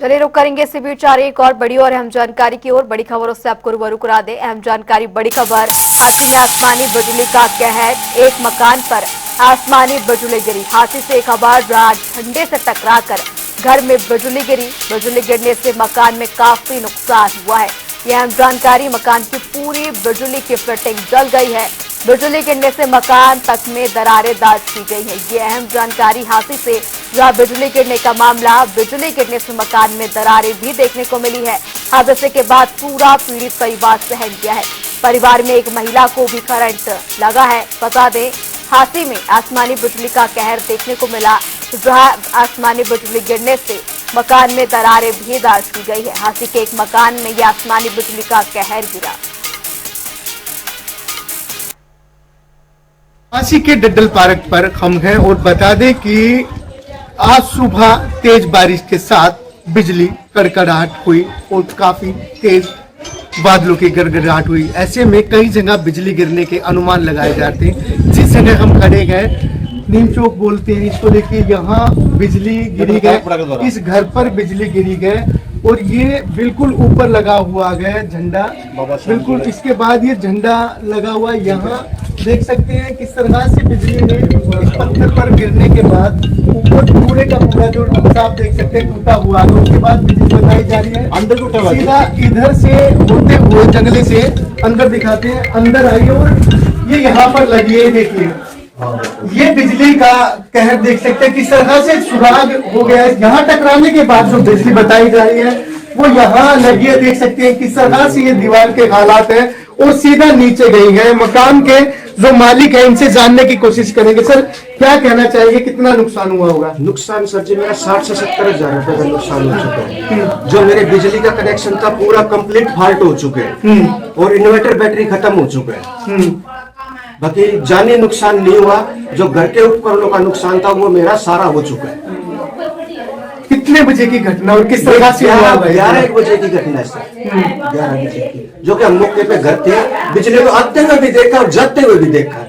चलिए रुक करेंगे इसी बीच आ रही एक और बड़ी और अहम जानकारी की ओर। बड़ी खबरों से आपको रूबरू करा दे। अहम जानकारी, बड़ी खबर, हाथी में आसमानी बिजली का कहर। एक मकान पर आसमानी बिजली गिरी। हाथी से एक हवार झंडे से टकराकर घर में बिजली गिरी। बिजली गिरने से मकान में काफी नुकसान हुआ है। यह अहम जानकारी, मकान की पूरी बिजली की फिटिंग जल गई है। बिजली गिरने से मकान तक में दरारें दाज की गई है। ये अहम जानकारी हाथी से जुड़ा बिजली गिरने का मामला। बिजली गिरने से मकान में दरारें भी देखने को मिली है। हादसे के बाद पूरा पीड़ित परिवार सहम गया है। परिवार में एक महिला को भी करंट लगा है। बता दें, हाथी में आसमानी बिजली का कहर देखने को मिला, जहां आसमानी बिजली गिरने से मकान में दरारें भी दाज की गई है। हाथी के एक मकान में यह आसमानी बिजली का कहर गिरा। झांसी के डड्डल पार्क पर हम हैं और बता दें कि आज सुबह तेज बारिश के साथ बिजली कड़कड़ाहट हुई और काफी तेज बादलों की गड़गड़ाहट हुई। ऐसे में कई जगह बिजली गिरने के अनुमान लगाए जाते हैं। जिस जगह हम खड़े हैं, नीम चौक बोलते हैं इसको, देखिए यहाँ बिजली गिरी गई, इस घर पर बिजली गिरी गए और ये बिल्कुल ऊपर लगा हुआ गया झंडा, बिल्कुल इसके बाद ये झंडा लगा हुआ। यहाँ देख सकते हैं किस तरह से बिजली ने इस पत्थर पर गिरने के बाद ऊपर पूरे का पूरा जो आप देख सकते हैं टूटा हुआ है। उसके बाद बिजली बताई जा रही है अंदर टूटा, सीधा इधर से होते हुए जंगले से अंदर दिखाते हैं, अंदर आई और ये यहाँ पर लगी है। देखिए ये बिजली का कहर देख सकते हैं किस तरह से सुराग हो गया है। यहाँ टकराने के बाद जो बिजली बताई जा रही है वो यहाँ लगी है। देख सकते हैं किस तरह से ये दीवार के हालात है और सीधा नीचे गई है। मकान के जो मालिक है इनसे जानने की कोशिश करेंगे। सर, क्या कहना चाहिए, कितना नुकसान हुआ होगा? नुकसान सर जी मेरा 60 से 70 हजार रुपए का नुकसान हो चुका है। जो मेरे बिजली का कनेक्शन था पूरा कंप्लीट फॉल्ट हो चुके हैं और इन्वर्टर बैटरी खत्म हो चुका है। बाकी जानी नुकसान नहीं हुआ। जो घर के उपकरणों का नुकसान था वो मेरा सारा हो चुका है। कितने बजे की घटना और किस तरह से? 11 बजे की घटना है सर, 11 बजे की, जो कि हम मौके पे घर थे। बिजली को आते हुए भी देखा और जाते हुए भी देखा,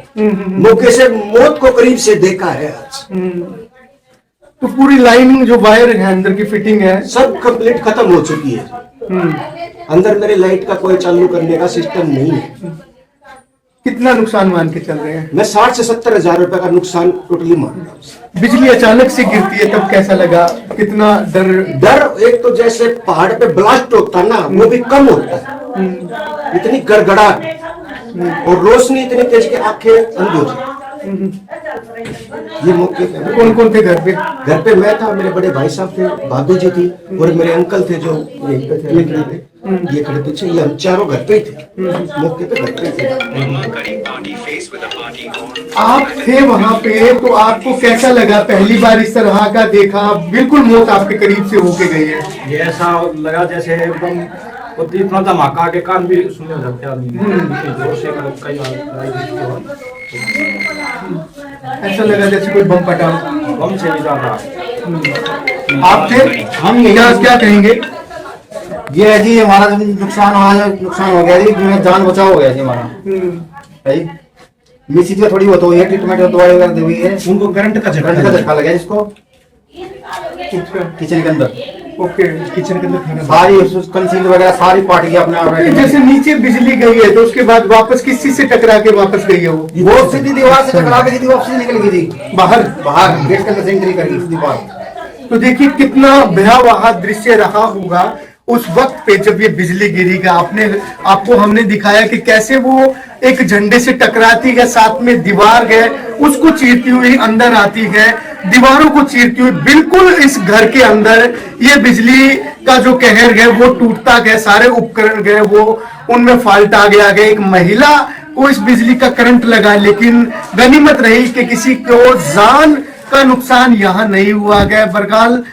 मौके से मौत को करीब से देखा है आज। तो पूरी लाइन जो वायर है अंदर की फिटिंग है सब कंप्लीट खत्म हो चुकी है। अंदर मेरे लाइट का कोई चालू करने का सिस्टम नहीं है। कितना नुकसान मान के चल रहे हैं? मैं 60 से 70 हजार रुपए का नुकसान टोटली मान रहा हूँ। बिजली अचानक से गिरती है तब कैसा लगा, कितना डर एक तो जैसे पहाड़ पे ब्लास्ट होता ना वो भी कम होता है। इतनी गड़गड़ाहट और रोशनी इतनी तेज कि आंखें अंधी हो जाती। ये मौके पे कौन कौन थे घर पे? घर पे मैं था, मेरे बड़े भाई साहब थे, भाभी जी थी और मेरे अंकल थे जो ये खड़े थे, ये खड़े पीछे। ये हम चारों घर पे थे, मौके पे घर पे थे। आप थे वहाँ पे, तो आपको कैसा लगा? पहली बार इस तरह का देखा, बिल्कुल मौत आपके करीब से होके गई है। ये ऐसा लगा जैसे एकदम इतना धमाका के कान भी सुने हो सकते ऐसा लगा जैसे कोई बम फटा। बम से भी ज्यादा। आप थे? हम क्या कहेंगे? ये है जी हमारा नुकसान हो गया जी, जान बचाव हो गया जी हमारा। ये चीज थोड़ी बहुत हुई है, ट्रीटमेंट दवाई वगैरह दी हुई है। उनको करंट का झटका लगा इसको किचन के अंदर। ओके, किचन के अंदर सारी कंसील वगैरह सारी पार्ट गया अपने। जैसे नीचे बिजली गई है तो उसके बाद वापस किस चीज से टकरा के वापस गई है? वो सीधी दीवार से टकरा के सीधी वापस निकल गई थी बाहर गेट के अंदर एंट्री करी दीवार। तो देखिए कितना भयावह दृश्य रहा होगा उस वक्त पे जब ये बिजली गिरी का। आपको हमने दिखाया कि कैसे वो एक झंडे से टकराती है, साथ में दीवार है, उसको चीरती हुई अंदर आती है, दीवारों को चीरती हुई बिल्कुल इस घर के अंदर ये बिजली का जो कहर है वो टूटता गया। सारे उपकरण गए, वो उनमें फॉल्ट आ गया। एक महिला को इस बिजली का करंट लगा, लेकिन गनीमत रही कि किसी को जान का नुकसान यहाँ नहीं हुआ गया। बहरहाल